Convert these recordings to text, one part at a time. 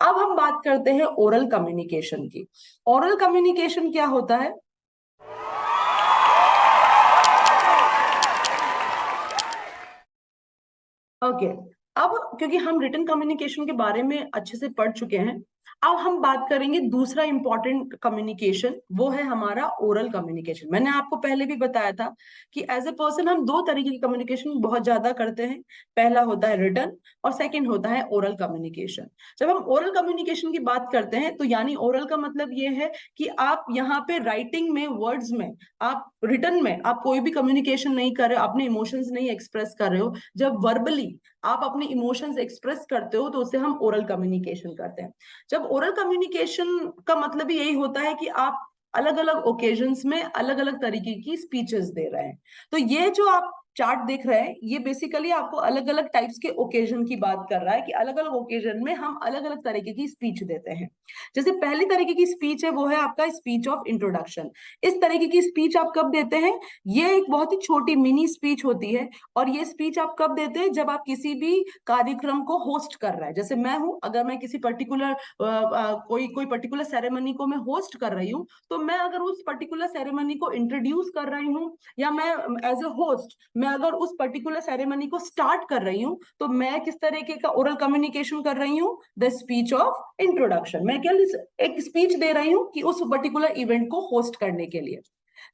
अब हम बात करते हैं ओरल कम्युनिकेशन की। ओरल कम्युनिकेशन क्या होता है? ओके। अब क्योंकि हम रिटन कम्युनिकेशन के बारे में अच्छे से पढ़ चुके हैं, अब हम बात करेंगे दूसरा इंपॉर्टेंट कम्युनिकेशन, वो है हमारा ओरल कम्युनिकेशन। मैंने आपको पहले भी बताया था कि एज ए पर्सन हम दो तरीके की कम्युनिकेशन बहुत ज्यादा करते हैं। पहला होता है रिटन और सेकंड होता है ओरल कम्युनिकेशन। जब हम ओरल कम्युनिकेशन की बात करते हैं तो यानी ओरल का मतलब ये है कि आप यहाँ पे राइटिंग में, वर्ड्स में, आप रिटन में आप कोई भी कम्युनिकेशन नहीं कर रहे हो, अपने इमोशंस नहीं एक्सप्रेस कर रहे हो। जब वर्बली आप अपने इमोशंस एक्सप्रेस करते हो तो उसे हम ओरल कम्युनिकेशन करते हैं। जब ओरल कम्युनिकेशन का मतलब ही यही होता है कि आप अलग अलग ओकेजन्स में अलग अलग तरीके की स्पीचेस दे रहे हैं। तो ये जो आप चार्ट देख रहे हैं, ये बेसिकली आपको अलग अलग टाइप्स के ओकेजन की बात कर रहा है कि अलग अलग ओकेजन में हम अलग अलग तरीके की स्पीच देते हैं। जैसे पहली तरीके की स्पीच है वो है आपका स्पीच ऑफ इंट्रोडक्शन। इस तरीके की स्पीच आप कब देते हैं? ये एक बहुत ही छोटी मिनी स्पीच होती है, और ये स्पीच आप कब देते हैं? जब आप किसी भी कार्यक्रम को होस्ट कर रहा है। जैसे मैं हूं, अगर मैं किसी पर्टिकुलर कोई कोई पर्टिकुलर सेरेमनी को मैं होस्ट कर रही हूँ, तो मैं अगर उस पर्टिकुलर सेरेमनी को इंट्रोड्यूस कर रही हूँ, या मैं एज ए होस्ट मैं अगर उस पर्टिकुलर सेरेमनी को स्टार्ट कर रही हूँ, तो मैं किस तरीके का ओरल कम्युनिकेशन कर रही हूँ? The speech of introduction. मैं क्या एक स्पीच दे रही हूँ कि उस पर्टिकुलर इवेंट को होस्ट करने के लिए।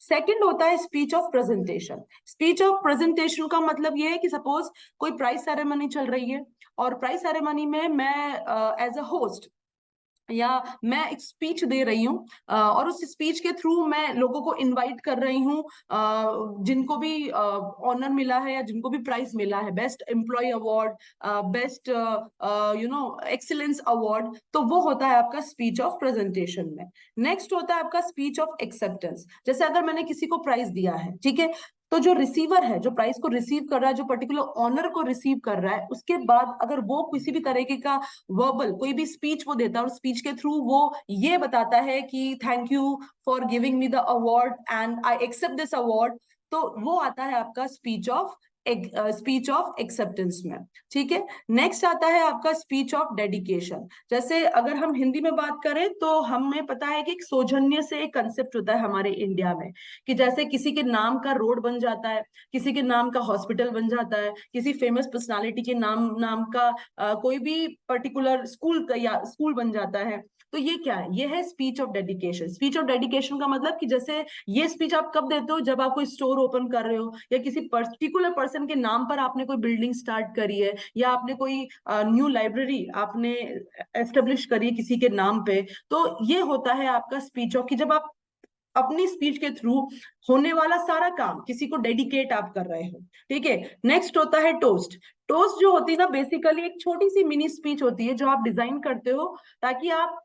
सेकंड होता है speech of presentation. Speech of presentation का मतलब ये है कि सपोज कोई प्राइज सेरेमनी चल रही है, और प्राइज सेरेमनी में मैं एज अ होस्ट या मैं एक स्पीच दे रही हूँ, और उस स्पीच के थ्रू मैं लोगों को इनवाइट कर रही हूँ, जिनको भी ऑनर मिला है या जिनको भी प्राइज मिला है, best employ award, best excellence award, तो वो होता है आपका स्पीच ऑफ प्रेजेंटेशन में। नेक्स्ट होता है आपका स्पीच ऑफ एक्सेप्टेंस। जैसे अगर मैंने किसी को प्राइज दिया है, ठीक है, तो जो रिसीवर है, जो प्राइज को रिसीव कर रहा है, जो पर्टिकुलर ऑनर को रिसीव कर रहा है, उसके बाद अगर वो किसी भी तरीके का वर्बल कोई भी स्पीच वो देता है, और स्पीच के थ्रू वो ये बताता है कि thank you for giving me the award and I accept this award, तो वो आता है आपका स्पीच ऑफ एक्सेप्टेंस में। ठीक है। नेक्स्ट आता है आपका स्पीच ऑफ डेडिकेशन। जैसे अगर हम हिंदी में बात करें तो हमें पता है कि एक सौजन्य से एक कंसेप्ट होता है हमारे इंडिया में, कि जैसे किसी के नाम का रोड बन जाता है, किसी के नाम का हॉस्पिटल बन जाता है, किसी फेमस पर्सनालिटी के नाम नाम का कोई भी पर्टिकुलर स्कूल का या स्कूल बन जाता है। तो ये क्या है? ये है speech of dedication. Speech of dedication का मतलब कि जैसे ये स्पीच आप कब देते हो? जब आप कोई स्टोर ओपन कर रहे हो, या किसी पर्टिकुलर पर्सन के नाम पर आपने कोई बिल्डिंग स्टार्ट करी है, या आपने कोई न्यू लाइब्रेरी आपने एस्टेब्लिश करी है किसी के नाम पे। तो ये होता है आपका स्पीच ऑफ, कि जब आप अपनी स्पीच के थ्रू होने वाला सारा काम किसी को डेडिकेट आप कर रहे हो। ठीक है। नेक्स्ट होता है टोस्ट। टोस्ट जो होती है ना, बेसिकली एक छोटी सी मिनी स्पीच होती है जो आप डिजाइन करते हो, ताकि आप,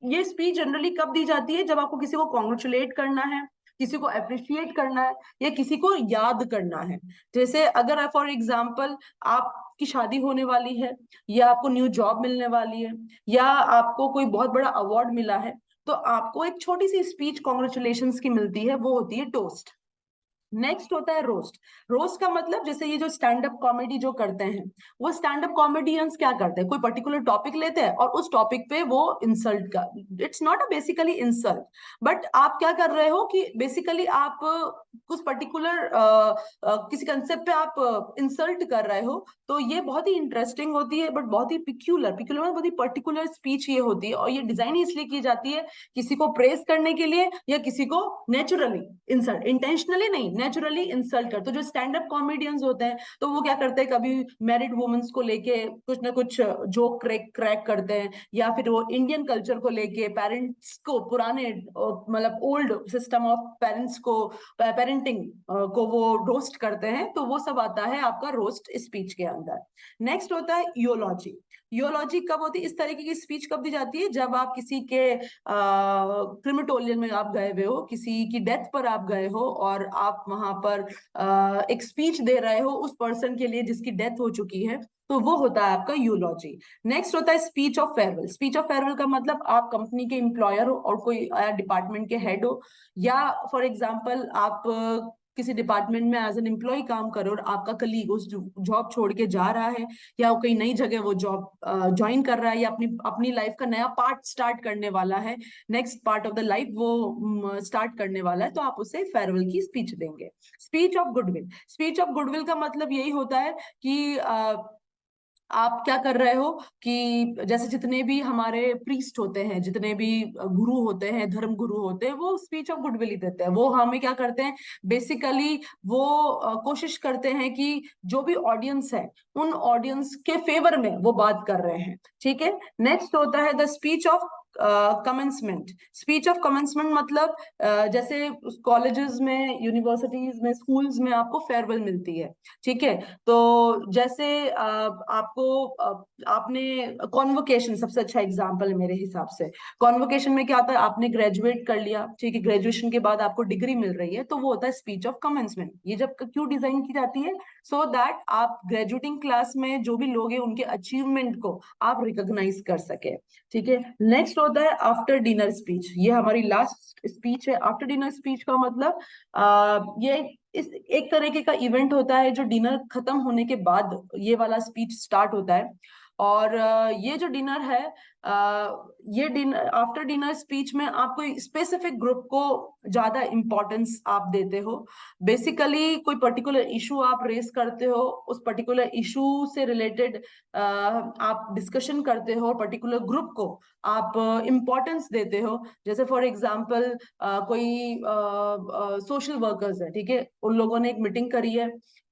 ये स्पीच जनरली कब दी जाती है? जब आपको किसी को कॉन्ग्रेचुलेट करना है, किसी को अप्रिशिएट करना है, या किसी को याद करना है। जैसे अगर फॉर एग्जाम्पल आपकी शादी होने वाली है, या आपको न्यू जॉब मिलने वाली है, या आपको कोई बहुत बड़ा अवार्ड मिला है, तो आपको एक छोटी सी स्पीच कॉन्ग्रेचुलेशंस की मिलती है, वो होती है टोस्ट। नेक्स्ट होता है रोस्ट। रोस्ट का मतलब, जैसे ये जो स्टैंड अप कॉमेडी जो करते हैं, वो स्टैंड अप कॉमेडियंस क्या करते हैं? कोई पर्टिकुलर टॉपिक लेते हैं और उस टॉपिक पे वो इंसल्ट का, it's not a basically insult, but आप क्या कर रहे हो कि बेसिकली आप उस पर्टिकुलर किसी कंसेप्ट पे आप इंसल्ट कर रहे हो। तो ये बहुत ही इंटरेस्टिंग होती है, बट बहुत ही पिक्यूलर पिक्यूलर बहुत ही पर्टिकुलर स्पीच ये होती है, और ये डिजाइन इसलिए की जाती है किसी को प्रेस करने के लिए, या किसी को नेचुरली इंसल्ट, इंटेंशनली नहीं, नेचुरली इंसल्ट कर। तो जो स्टैंड अप कॉमेडियंस होते हैं, तो वो क्या करते हैं, कभी मैरिड वुमेन्स को लेके कुछ ना कुछ जोक क्रैक क्रैक करते हैं, या फिर वो इंडियन कल्चर को लेके पेरेंट्स को, पुराने मतलब ओल्ड सिस्टम ऑफ पेरेंट्स को, पेरेंटिंग को वो रोस्ट करते हैं। तो वो सब आता है आपका रोस्ट स्पीच के अंदर। नेक्स्ट होता है यूलॉजी। यूलॉजी कब होती है? इस तरीके की स्पीच कब दी जाती है? जब आप किसी के क्रिमेटोरियम में आप गए हुए हो, किसी की डेथ पर आप गए हो, और आप वहां पर एक स्पीच दे रहे हो उस पर्सन के लिए जिसकी डेथ हो चुकी है, तो वो होता है आपका यूलॉजी। नेक्स्ट होता है speech of farewell. Speech of farewell का मतलब, आप कंपनी के एम्प्लॉयर हो और कोई डिपार्टमेंट के हेड हो, या फॉर एग्जाम्पल आप किसी डिपार्टमेंट में एज एन एम्प्लॉय काम कर रहे हो और आपका कलीग उस जॉब छोड़ के जा रहा है या वो कहीं नई जगह वो जॉब ज्वाइन कर रहा है या अपनी अपनी लाइफ का नया पार्ट स्टार्ट करने वाला है, next part of the life वो स्टार्ट करने वाला है, तो आप उसे फेयरवेल की स्पीच देंगे। Speech of goodwill, speech of goodwill का मतलब यही होता है कि आप क्या कर रहे हो कि जैसे जितने भी हमारे प्रीस्ट होते हैं, जितने भी गुरु होते हैं, धर्म गुरु होते हैं, वो स्पीच ऑफ गुडविल ही देते हैं। वो हमें क्या करते हैं, बेसिकली वो कोशिश करते हैं कि जो भी ऑडियंस है उन ऑडियंस के फेवर में वो बात कर रहे हैं। ठीक है, नेक्स्ट होता है the speech of commencement. Speech of commencement मतलब जैसे कॉलेजेस में, यूनिवर्सिटीज में, स्कूल्स में आपको फेयरवेल मिलती है। ठीक है, तो जैसे आपको आपने कॉन्वोकेशन सबसे अच्छा एग्जांपल है मेरे हिसाब से। कॉन्वोकेशन में क्या होता है, आपने ग्रेजुएट कर लिया, ठीक है, ग्रेजुएशन के बाद आपको डिग्री मिल रही है, तो वो होता है स्पीच ऑफ कमेंसमेंट। ये जब क्यों डिजाइन की जाती है, सो दैट आप ग्रेजुएटिंग क्लास में जो भी लोग हैं उनके अचीवमेंट को आप रिकॉग्नाइज कर सके। ठीक है, नेक्स्ट होता है आफ्टर डिनर स्पीच। ये हमारी लास्ट स्पीच है। आफ्टर डिनर स्पीच का मतलब ये इस एक तरीके का इवेंट होता है जो डिनर खत्म होने के बाद ये वाला स्पीच स्टार्ट होता है। और ये जो डिनर है, ये डिनर, आफ्टर डिनर स्पीच में आप कोई स्पेसिफिक ग्रुप को ज्यादा इंपॉर्टेंस आप देते हो। बेसिकली कोई पर्टिकुलर इशू आप रेस करते हो, उस पर्टिकुलर इशू से रिलेटेड आप डिस्कशन करते हो और पर्टिकुलर ग्रुप को आप इंपॉर्टेंस देते हो। जैसे फॉर एग्जांपल कोई सोशल वर्कर्स है, ठीक है, उन लोगों ने एक मीटिंग करी है,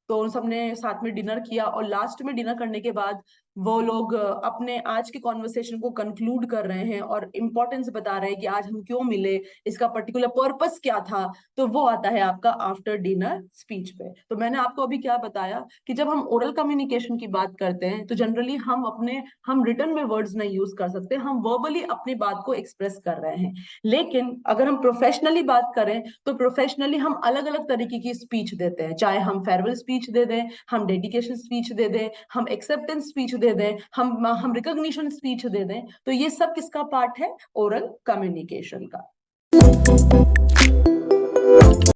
तो उन सबने साथ में डिनर किया और लास्ट में डिनर करने के बाद वो लोग अपने आज के कॉन्वर्सेशन को कंक्लूड कर रहे हैं और इम्पोर्टेंस बता रहे हैं कि आज हम क्यों मिले, इसका पर्टिकुलर पर्पस क्या था। तो वो आता है आपका आफ्टर डिनर स्पीच पे। तो मैंने आपको अभी क्या बताया कि जब हम ओरल कम्युनिकेशन की बात करते हैं तो जनरली हम रिटर्न में वर्ड्स नहीं यूज कर सकते, हम वर्बली अपनी बात को एक्सप्रेस कर रहे हैं। लेकिन अगर हम प्रोफेशनली बात करें तो प्रोफेशनली हम अलग अलग तरीके की स्पीच देते हैं, चाहे हम फेयरवेल स्पीच दे दें, हम डेडिकेशन स्पीच दे दें, हम एक्सेप्टेंस स्पीच दे दें, हम रिकॉग्निशन स्पीच दे दें। तो ये सब किसका पार्ट है, ओरल कम्युनिकेशन का।